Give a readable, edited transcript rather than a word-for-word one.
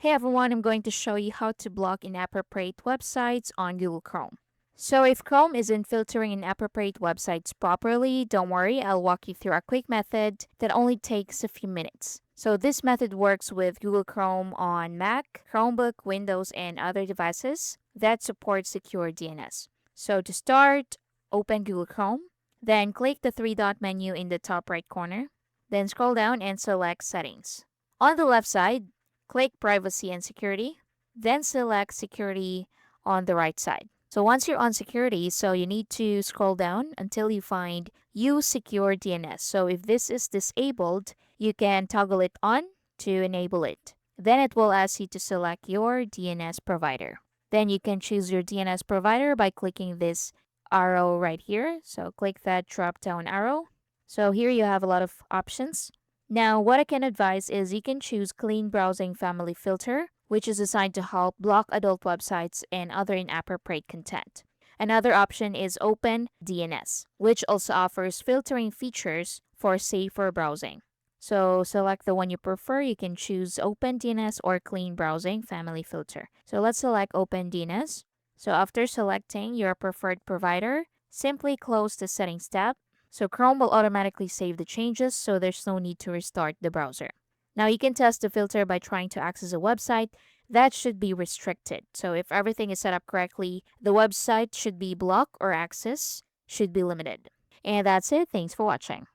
Hey everyone, I'm going to show you how to block inappropriate websites on Google Chrome. So if Chrome isn't filtering inappropriate websites properly, don't worry, I'll walk you through a quick method that only takes a few minutes. So this method works with Google Chrome on Mac, Chromebook, Windows, and other devices that support secure DNS. So to start, open Google Chrome, then click the three-dot menu in the top right corner, then scroll down and select Settings. On the left side, click Privacy and Security, then select Security on the right side. So once you're on Security, so you need to scroll down until you find Use Secure DNS. So if this is disabled, you can toggle it on to enable it. Then it will ask you to select your DNS provider. Then you can choose your DNS provider by clicking this arrow right here. So click that drop down arrow. So here you have a lot of options. Now, what I can advise is you can choose Clean Browsing Family Filter, which is designed to help block adult websites and other inappropriate content. Another option is Open DNS, which also offers filtering features for safer browsing. So select the one you prefer. You can choose Open DNS or Clean Browsing Family Filter. So let's select Open DNS. So after selecting your preferred provider, simply close the Settings tab. So Chrome will automatically save the changes, so there's no need to restart the browser. Now you can test the filter by trying to access a website that should be restricted. So if everything is set up correctly, the website should be blocked or access should be limited. And that's it. Thanks for watching.